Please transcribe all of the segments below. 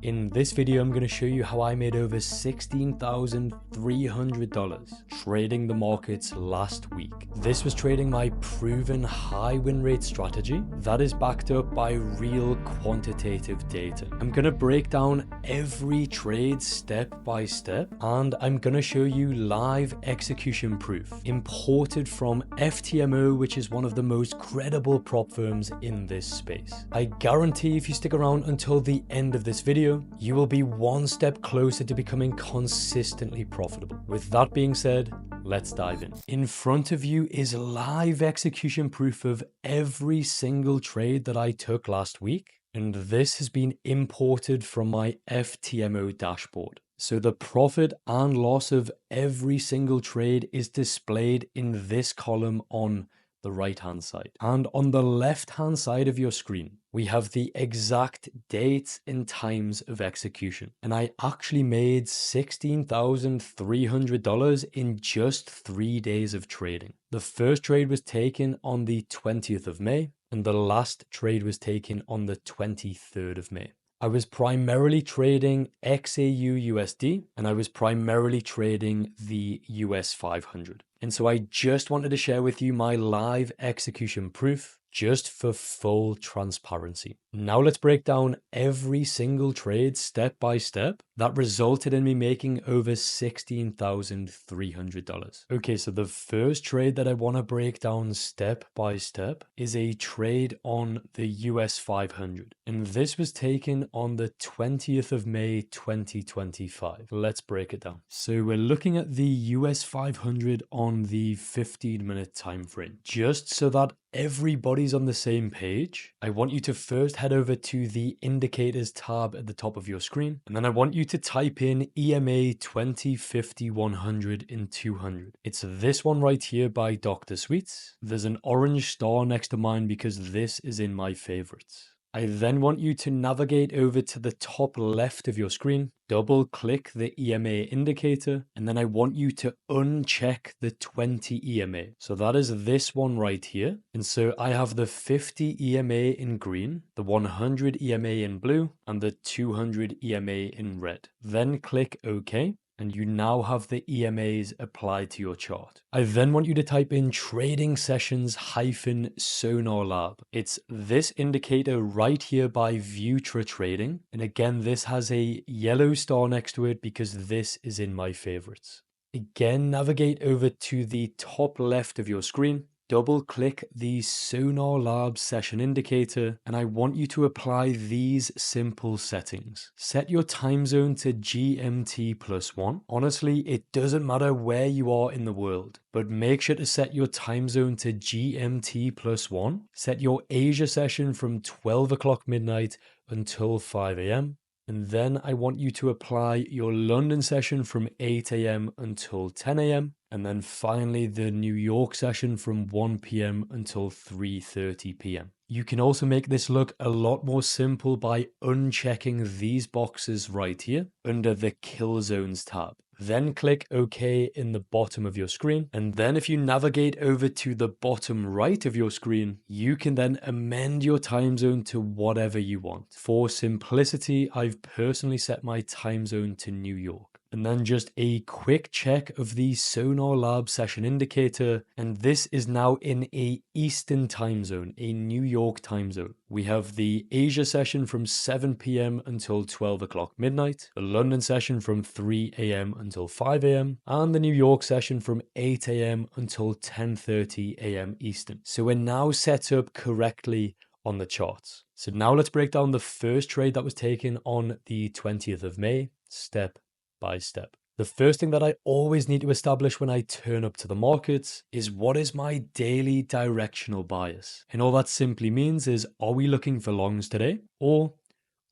In this video, I'm going to show you how I made over $16,300 trading the markets last week. This was trading my proven high win rate strategy that is backed up by real quantitative data. I'm going to break down every trade step by step, and I'm going to show you live execution proof imported from FTMO, which is one of the most credible prop firms in this space. I guarantee if you stick around until the end of this video, you will be one step closer to becoming consistently profitable. With that being said, let's dive in. In front of you is live execution proof of every single trade that I took last week, and this has been imported from my FTMO dashboard. So the profit and loss of every single trade is displayed in this column on the right hand side. And on the left hand side of your screen, we have the exact dates and times of execution. And I actually made $16,300 in just 3 days of trading. The first trade was taken on the 20th of May, and the last trade was taken on the 23rd of May. I was primarily trading XAU USD, and I was primarily trading the US 500. And so I just wanted to share with you my live execution proof just for full transparency. Now let's break down every single trade step by step that resulted in me making over $16,300. Okay, so the first trade that I want to break down step by step is a trade on the US 500. And this was taken on the 20th of May, 2025. Let's break it down. So we're looking at the US 500 on the 15-minute time frame. Just so that everybody's on the same page, I want you to first head over to the indicators tab at the top of your screen, and then I want you to type in EMA 20, 50, 100, and 200. It's this one right here by Dr. Sweets. There's an orange star next to mine because this is in my favorites. I then want you to navigate over to the top left of your screen, double click the EMA indicator, and then I want you to uncheck the 20 EMA. So that is this one right here. And so I have the 50 EMA in green, the 100 EMA in blue, and the 200 EMA in red. Then click OK. And you now have the EMAs applied to your chart. I then want you to type in trading sessions -sonar lab. It's this indicator right here by Vutra Trading. And again, this has a yellow star next to it because this is in my favorites. Again, navigate over to the top left of your screen. Double click the Sonar Lab session indicator, and I want you to apply these simple settings. Set your time zone to GMT+1. Honestly, it doesn't matter where you are in the world, but make sure to set your time zone to GMT+1. Set your Asia session from 12 o'clock midnight until 5 a.m. And then I want you to apply your London session from 8 a.m. until 10 a.m. And then finally the New York session from 1 p.m. until 3:30 p.m. You can also make this look a lot more simple by unchecking these boxes right here under the Kill Zones tab. Then click OK in the bottom of your screen. And then if you navigate over to the bottom right of your screen, you can then amend your time zone to whatever you want. For simplicity, I've personally set my time zone to New York. And then just a quick check of the Sonar Lab session indicator. And this is now in a Eastern time zone, a New York time zone. We have the Asia session from 7 p.m. until 12 o'clock midnight, the London session from 3 a.m. until 5 a.m., and the New York session from 8 a.m. until 10:30 a.m. Eastern. So we're now set up correctly on the charts. So now let's break down the first trade that was taken on the 20th of May, step by step. The first thing that I always need to establish when I turn up to the markets is what is my daily directional bias. And all that simply means is, are we looking for longs today, or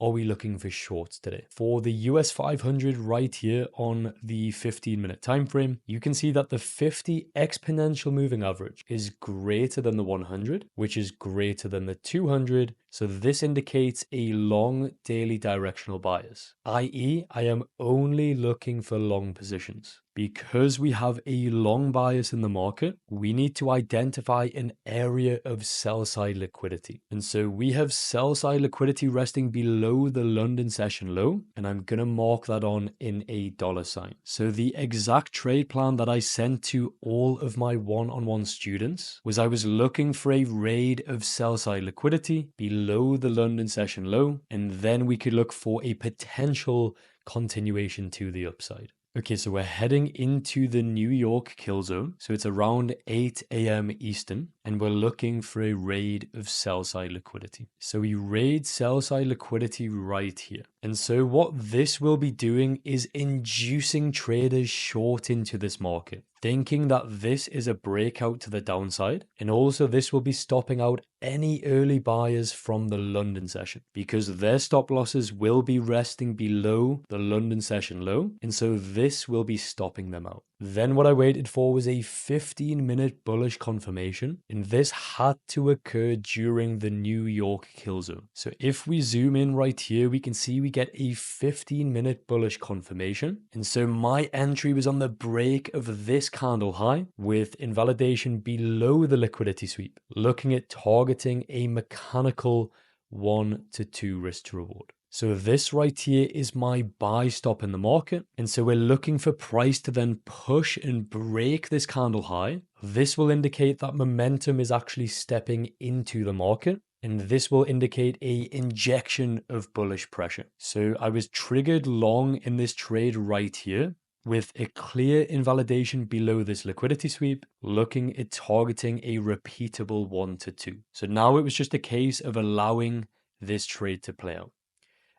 are we looking for shorts today? For the US 500 right here on the 15-minute time frame, you can see that the 50 exponential moving average is greater than the 100, which is greater than the 200. So this indicates a long daily directional bias, i.e. I am only looking for long positions. Because we have a long bias in the market, we need to identify an area of sell side liquidity. And so we have sell side liquidity resting below the London session low, and I'm going to mark that on in a dollar sign. So the exact trade plan that I sent to all of my one-on-one students was I was looking for a raid of sell side liquidity below the London session low, and then we could look for a potential continuation to the upside. Okay, so we're heading into the New York kill zone. So it's around 8 a.m. Eastern, and we're looking for a raid of sell side liquidity. So we raid sell side liquidity right here. And so what this will be doing is inducing traders short into this market, thinking that this is a breakout to the downside. And also this will be stopping out any early buyers from the London session because their stop losses will be resting below the London session low. And so this will be stopping them out. Then what I waited for was a 15-minute bullish confirmation, and this had to occur during the New York kill zone. So if we zoom in right here, we can see we get a 15-minute bullish confirmation. And so my entry was on the break of this candle high with invalidation below the liquidity sweep, looking at targeting a mechanical 1 to 2 risk to reward. So this right here is my buy stop in the market. And so we're looking for price to then push and break this candle high. This will indicate that momentum is actually stepping into the market. And this will indicate a injection of bullish pressure. So I was triggered long in this trade right here with a clear invalidation below this liquidity sweep, looking at targeting a repeatable 1 to 2. So now it was just a case of allowing this trade to play out.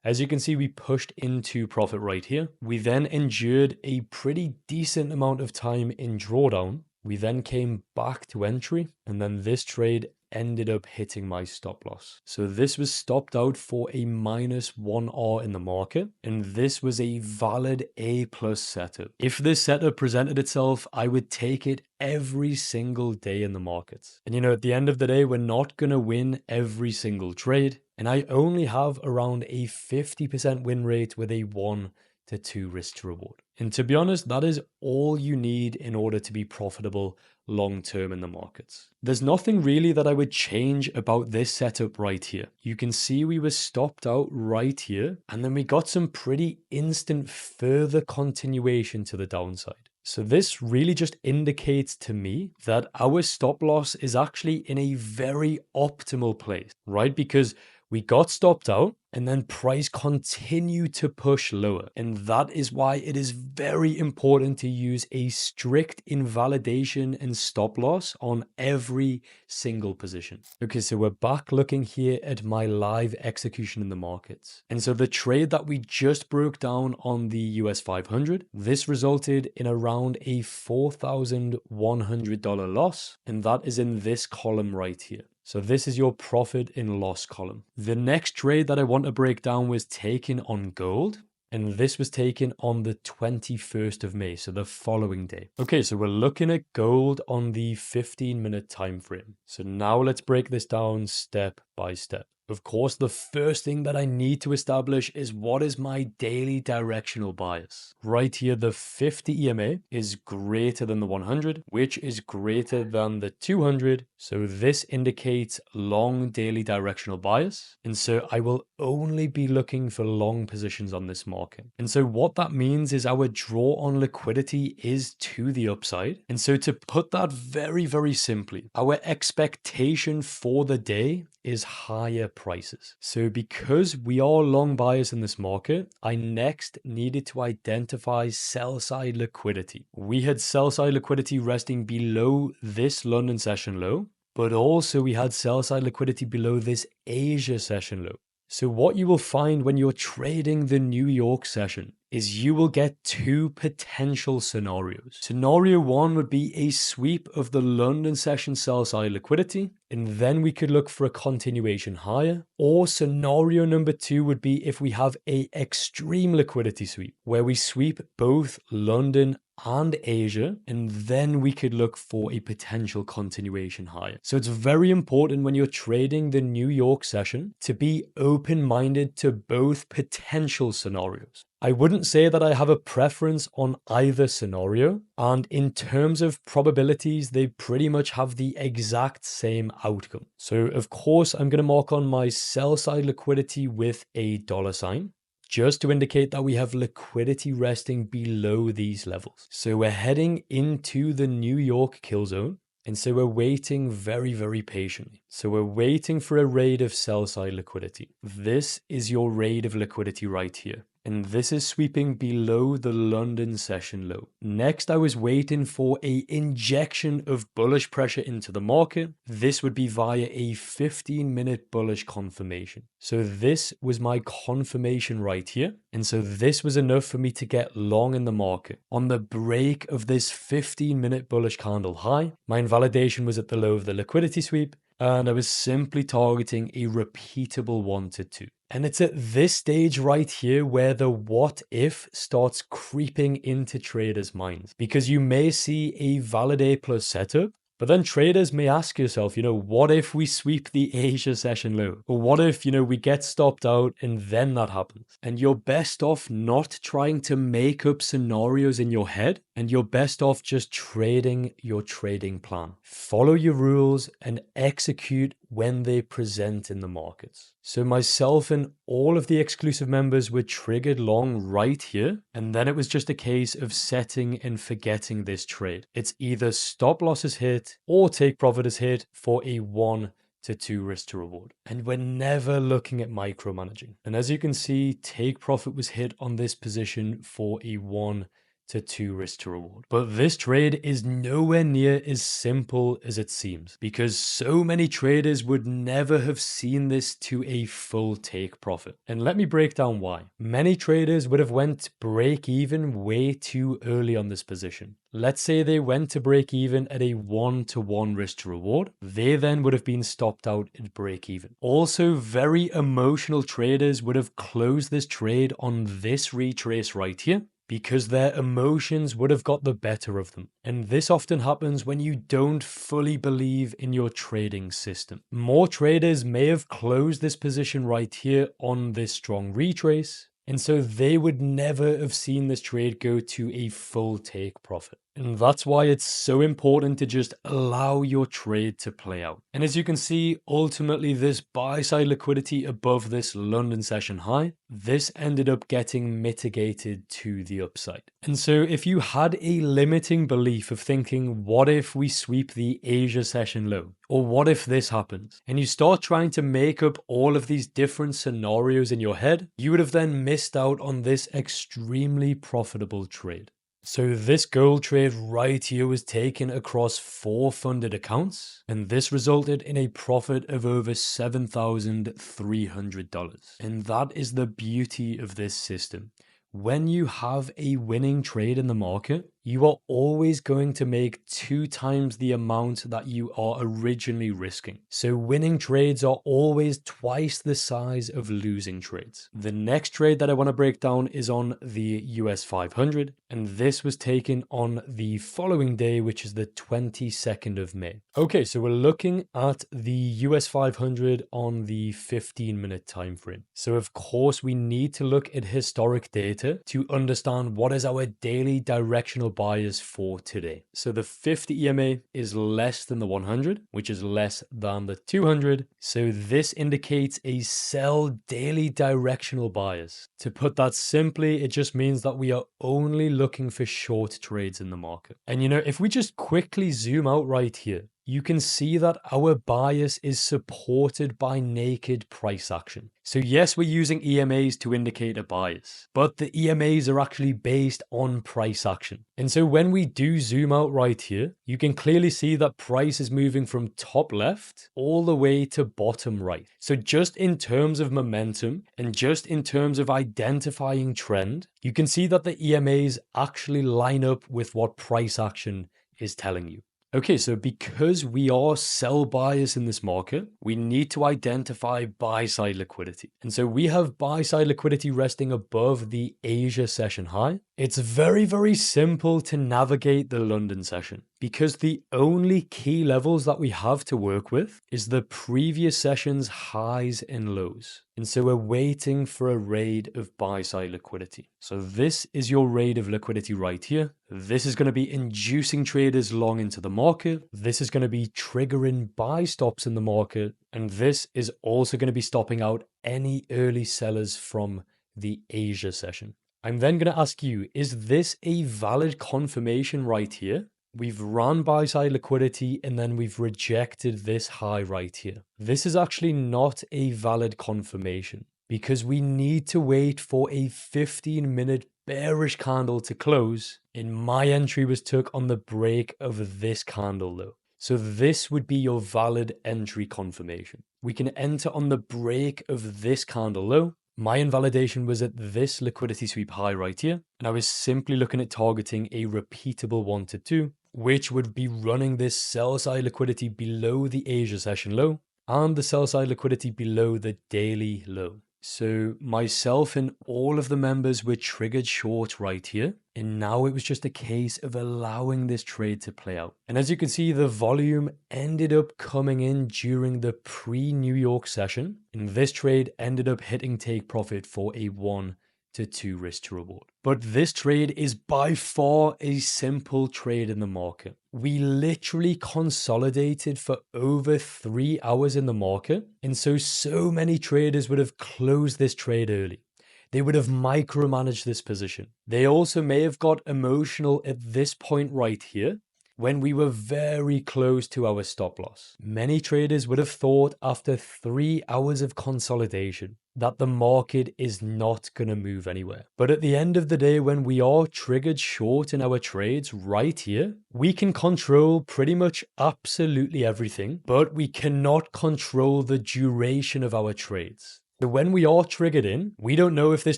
As you can see, we pushed into profit right here. We then endured a pretty decent amount of time in drawdown. We then came back to entry, and then this trade ended up hitting my stop loss. So this was stopped out for a -1R in the market, and this was a valid A+ setup. If this setup presented itself, I would take it every single day in the markets. And at the end of the day, we're not going to win every single trade. And I only have around a 50% win rate with a 1 to 2 risk to reward. And to be honest, that is all you need in order to be profitable long term in the markets. There's nothing really that I would change about this setup right here. You can see we were stopped out right here, and then we got some pretty instant further continuation to the downside. So this really just indicates to me that our stop loss is actually in a very optimal place, right? Because we got stopped out and then price continued to push lower. And that is why it is very important to use a strict invalidation and stop loss on every single position. Okay, so we're back looking here at my live execution in the markets. And so the trade that we just broke down on the US 500, this resulted in around a $4,100 loss. And that is in this column right here. So this is your profit and loss column. The next trade that I want to break down was taken on gold. And this was taken on the 21st of May, so the following day. Okay, so we're looking at gold on the 15-minute time frame. So now let's break this down step by step. Of course, the first thing that I need to establish is what is my daily directional bias. Right here, the 50 EMA is greater than the 100, which is greater than the 200. So this indicates long daily directional bias. And so I will only be looking for long positions on this market. And so what that means is our draw on liquidity is to the upside. And so to put that very, very simply, our expectation for the day is higher prices. So because we are long bias in this market, I next needed to identify sell side liquidity. We had sell side liquidity resting below this London session low, but also we had sell side liquidity below this Asia session low. So what you will find when you're trading the New York session is you will get two potential scenarios. Scenario one would be a sweep of the London session sell side liquidity, and then we could look for a continuation higher. Or scenario number 2 would be if we have a extreme liquidity sweep where we sweep both London and Asia, and then we could look for a potential continuation higher. So it's very important when you're trading the New York session to be open-minded to both potential scenarios. I wouldn't say that I have a preference on either scenario, and in terms of probabilities, they pretty much have the exact same outcome. So of course, I'm going to mark on my sell side liquidity with a $sign, just to indicate that we have liquidity resting below these levels. So we're heading into the New York kill zone. And so we're waiting very, very patiently. So we're waiting for a raid of sell side liquidity. This is your raid of liquidity right here. And this is sweeping below the London session low. Next, I was waiting for an injection of bullish pressure into the market. This would be via a 15-minute bullish confirmation. So this was my confirmation right here. And so this was enough for me to get long in the market. On the break of this 15-minute bullish candle high, my invalidation was at the low of the liquidity sweep, and I was simply targeting a repeatable 1 to 2. And it's at this stage right here where the what if starts creeping into traders' minds, because you may see a validate plus setup, but then traders may ask yourself, what if we sweep the Asia session low? Or what if, we get stopped out and then that happens? And you're best off not trying to make up scenarios in your head, and you're best off just trading your trading plan. Follow your rules and execute when they present in the markets. So myself and all of the exclusive members were triggered long right here, and then it was just a case of setting and forgetting this trade. It's either stop losses hit or take profit as hit for a 1 to 2 risk to reward. And we're never looking at micromanaging. And as you can see, take profit was hit on this position for a 1 to 2 risk to reward. But this trade is nowhere near as simple as it seems, because so many traders would never have seen this to a full take profit. And let me break down why. Many traders would have went break even way too early on this position. Let's say they went to break even at a 1 to 1 risk to reward. They then would have been stopped out at break even. Also, very emotional traders would have closed this trade on this retrace right here, because their emotions would have got the better of them. And this often happens when you don't fully believe in your trading system. More traders may have closed this position right here on this strong retrace, and so they would never have seen this trade go to a full take profit. And that's why it's so important to just allow your trade to play out. And as you can see, ultimately this buy side liquidity above this London session high, this ended up getting mitigated to the upside. And so if you had a limiting belief of thinking, what if we sweep the Asia session low? Or what if this happens? And you start trying to make up all of these different scenarios in your head, you would have then missed out on this extremely profitable trade. So this gold trade right here was taken across 4 funded accounts, and this resulted in a profit of over $7,300. And that is the beauty of this system. When you have a winning trade in the market, you are always going to make 2 times the amount that you are originally risking. So winning trades are always twice the size of losing trades. The next trade that I want to break down is on the US 500, and this was taken on the following day, which is the 22nd of May. Okay, so we're looking at the US 500 on the 15-minute time frame. So of course, we need to look at historic data to understand what is our daily directional bias for today. So the 50 EMA is less than the 100, which is less than the 200. So this indicates a sell daily directional bias. To put that simply, it just means that we are only looking for short trades in the market. And if we just quickly zoom out right here, you can see that our bias is supported by naked price action. So yes, we're using EMAs to indicate a bias, but the EMAs are actually based on price action. And so when we do zoom out right here, you can clearly see that price is moving from top left all the way to bottom right. So just in terms of momentum and just in terms of identifying trend, you can see that the EMAs actually line up with what price action is telling you. Okay, so because we are sell buyers in this market, we need to identify buy side liquidity. And so we have buy side liquidity resting above the Asia session high. It's very, very simple to navigate the London session because the only key levels that we have to work with is the previous session's highs and lows. And so we're waiting for a raid of buy side liquidity. So this is your raid of liquidity right here. This is going to be inducing traders long into the market. This is going to be triggering buy stops in the market. And this is also going to be stopping out any early sellers from the Asia session. I'm then going to ask you, is this a valid confirmation right here? We've run buy side liquidity and then we've rejected this high right here. This is actually not a valid confirmation because we need to wait for a 15-minute bearish candle to close. And my entry was took on the break of this candle though. So this would be your valid entry confirmation. We can enter on the break of this candle low. My invalidation was at this liquidity sweep high right here, and I was simply looking at targeting a repeatable 1 to 2, which would be running this sell side liquidity below the Asia session low and the sell side liquidity below the daily low. So myself and all of the members were triggered short right here. And now it was just a case of allowing this trade to play out. And as you can see, the volume ended up coming in during the pre-New York session. And this trade ended up hitting take profit for a 1 to 2 risk to reward. But this trade is by far a simple trade in the market. We literally consolidated for over 3 hours in the market. And so many traders would have closed this trade early. They would have micromanaged this position. They also may have got emotional at this point right here when we were very close to our stop loss. Many traders would have thought after 3 hours of consolidation that the market is not going to move anywhere. But at the end of the day, when we are triggered short in our trades right here, we can control pretty much absolutely everything, but we cannot control the duration of our trades. So when we are triggered in, we don't know if this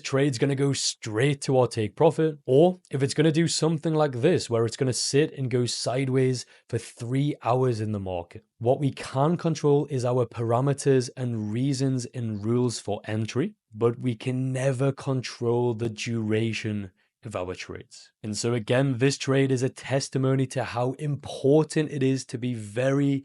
trade's going to go straight to our take profit or if it's going to do something like this where it's going to sit and go sideways for 3 hours in the market. What we can control is our parameters and reasons and rules for entry, but we can never control the duration of our trades. And so again, this trade is a testimony to how important it is to be very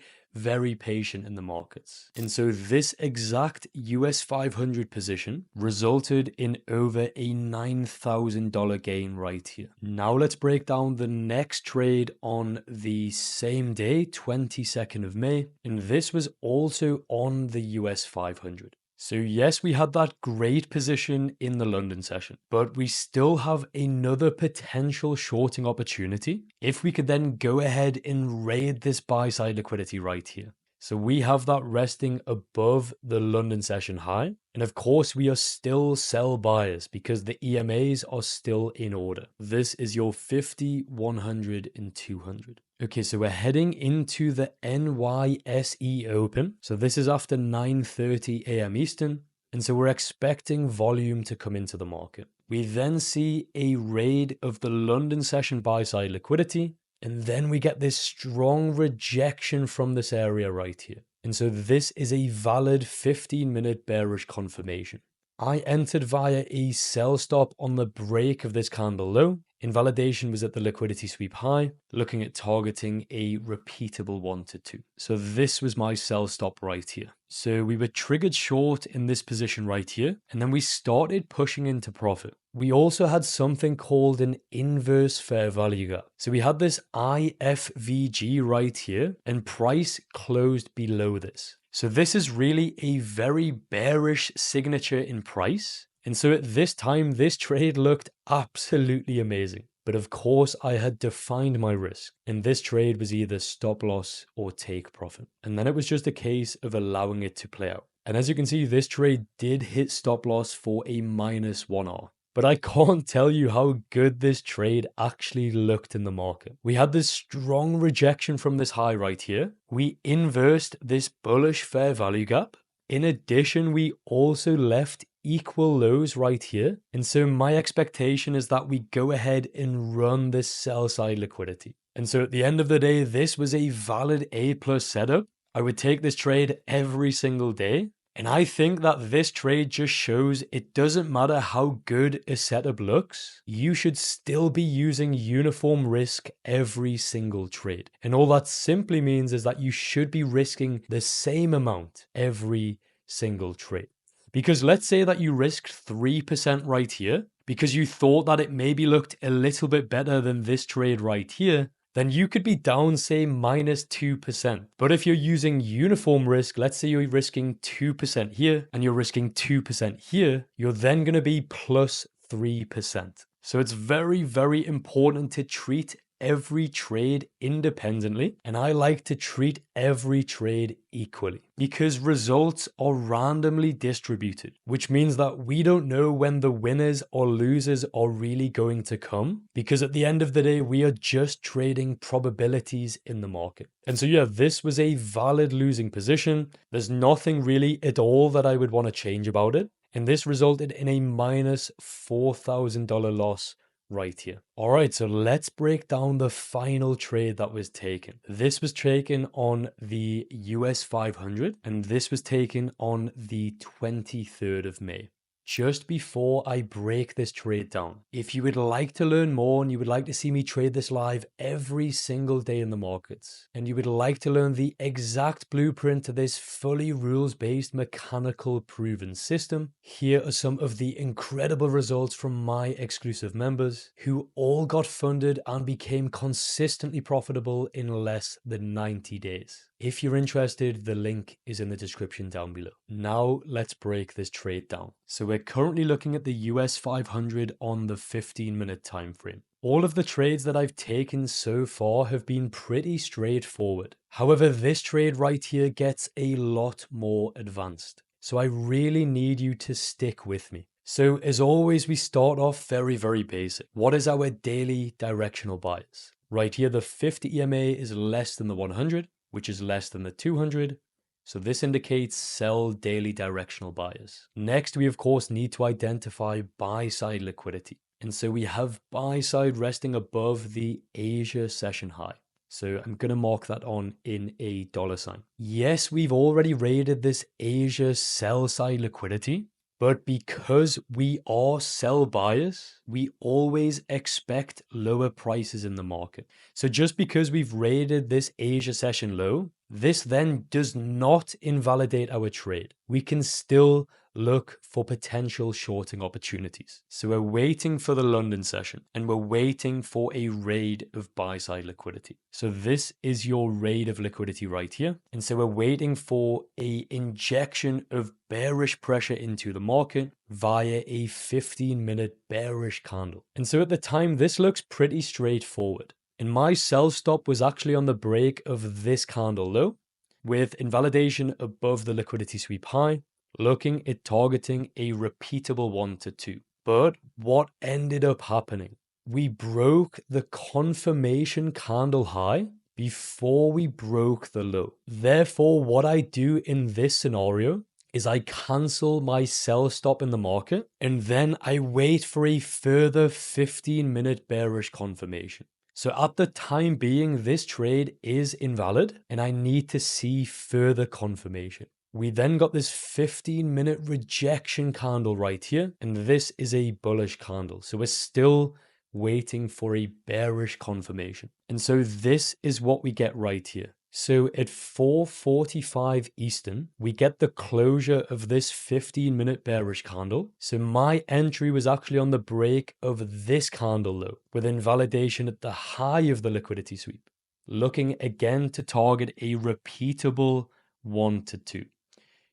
patient in the markets. And so this exact US 500 position resulted in over a $9,000 gain right here. Now let's break down the next trade on the same day, 22nd of May. And this was also on the US 500. So yes, we had that great position in the London session, but we still have another potential shorting opportunity if we could then go ahead and raid this buy side liquidity right here. So we have that resting above the London session high. And of course, we are still sell buyers because the EMAs are still in order. This is your 50, 100, and 200. Okay, so we're heading into the NYSE Open. So this is after 9:30 a.m. Eastern. And so we're expecting volume to come into the market. We then see a raid of the London session buy side liquidity. And then we get this strong rejection from this area right here. And so this is a valid 15-minute bearish confirmation. I entered via a sell stop on the break of this candle low. Invalidation was at the liquidity sweep high, looking at targeting a repeatable 1 to 2. So this was my sell stop right here. So we were triggered short in this position right here, and then we started pushing into profit. We also had something called an inverse fair value gap. So we had this IFVG right here, and price closed below this. So this is really a very bearish signature in price. And so at this time, this trade looked absolutely amazing. But of course, I had defined my risk. And this trade was either stop loss or take profit. And then it was just a case of allowing it to play out. And as you can see, this trade did hit stop loss for a -1R. But I can't tell you how good this trade actually looked in the market. We had this strong rejection from this high right here. We inversed this bullish fair value gap. In addition, we also left equal lows right here. And so my expectation is that we go ahead and run this sell side liquidity. And so at the end of the day, this was a valid A plus setup. I would take this trade every single day. And I think that this trade just shows it doesn't matter how good a setup looks, you should still be using uniform risk every single trade. And all that simply means is that you should be risking the same amount every single trade. Because let's say that you risked 3% right here because you thought that it maybe looked a little bit better than this trade right here, then you could be down, say, minus 2%. But if you're using uniform risk, let's say you're risking 2% here and you're risking 2% here, you're then going to be plus 3%. So it's very, very important to treat every trade independently, and I like to treat every trade equally because results are randomly distributed, which means that we don't know when the winners or losers are really going to come, because at the end of the day, we are just trading probabilities in the market. And so yeah, this was a valid losing position. There's nothing really at all that I would want to change about it. And this resulted in a minus $4,000 loss right here. All right, so let's break down the final trade that was taken. This was taken on the US 500, and this was taken on the 23rd of May. Just before I break this trade down, if you would like to learn more and you would like to see me trade this live every single day in the markets, and you would like to learn the exact blueprint to this fully rules-based mechanical proven system, here are some of the incredible results from my exclusive members who all got funded and became consistently profitable in less than 90 days. If you're interested, the link is in the description down below. Now let's break this trade down. So we're currently looking at the US 500 on the 15-minute time frame. All of the trades that I've taken so far have been pretty straightforward. However, this trade right here gets a lot more advanced. So I really need you to stick with me. So as always, we start off very, very basic. What is our daily directional bias? Right here, the 50 EMA is less than the 100, which is less than the 200. So this indicates sell daily directional bias. Next, we of course need to identify buy side liquidity. And so we have buy side resting above the Asia session high. So I'm going to mark that on in a $sign. Yes, we've already rated this Asia sell side liquidity, but because we are sell bias, we always expect lower prices in the market. So just because we've rated this Asia session low, this then does not invalidate our trade. We can still look for potential shorting opportunities. So we're waiting for the London session and we're waiting for a raid of buy side liquidity. So this is your raid of liquidity right here. And so we're waiting for a injection of bearish pressure into the market via a 15-minute bearish candle. And so at the time, this looks pretty straightforward. And my sell stop was actually on the break of this candle low with invalidation above the liquidity sweep high, looking at targeting a repeatable 1 to 2. But what ended up happening? We broke the confirmation candle high before we broke the low. Therefore, what I do in this scenario is I cancel my sell stop in the market and then I wait for a further 15-minute bearish confirmation. So at the time being, this trade is invalid and I need to see further confirmation. We then got this 15-minute rejection candle right here, and this is a bullish candle. So we're still waiting for a bearish confirmation. And so this is what we get right here. So at 4:45 Eastern, we get the closure of this 15-minute bearish candle. So my entry was actually on the break of this candle low with invalidation at the high of the liquidity sweep, looking again to target a repeatable 1 to 2.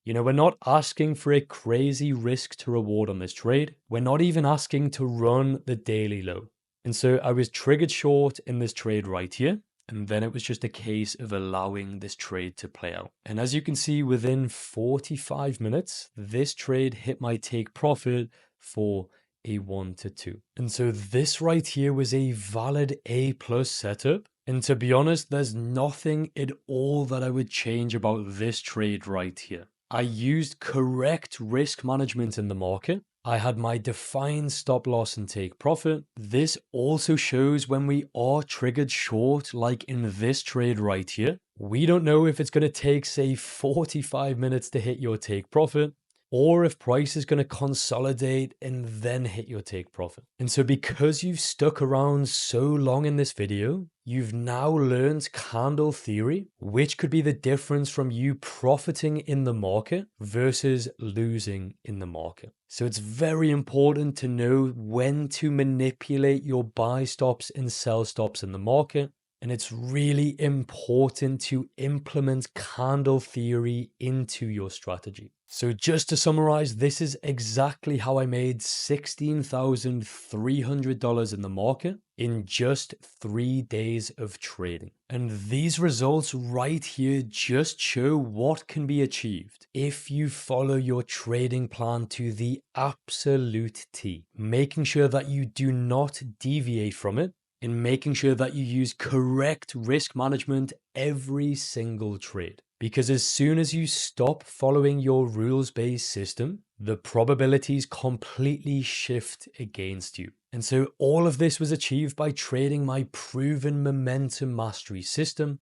You know, we're not asking for a crazy risk to reward on this trade. We're not even asking to run the daily low. And so I was triggered short in this trade right here. And then it was just a case of allowing this trade to play out. And as you can see, within 45 minutes, this trade hit my take profit for a 1 to 2. And so this right here was a valid A plus setup. And to be honest, there's nothing at all that I would change about this trade right here. I used correct risk management in the market. I had my defined stop loss and take profit. This also shows when we are triggered short, like in this trade right here. We don't know if it's going to take, say, 45 minutes to hit your take profit, or if price is going to consolidate and then hit your take profit. And so because you've stuck around so long in this video, you've now learned candle theory, which could be the difference from you profiting in the market versus losing in the market. So it's very important to know when to manipulate your buy stops and sell stops in the market. And it's really important to implement candle theory into your strategy. So just to summarize, this is exactly how I made $16,300 in the market in just 3 days of trading. And these results right here just show what can be achieved if you follow your trading plan to the absolute T, making sure that you do not deviate from it, in making sure that you use correct risk management every single trade. Because as soon as you stop following your rules-based system, the probabilities completely shift against you. And so all of this was achieved by trading my proven momentum mastery system,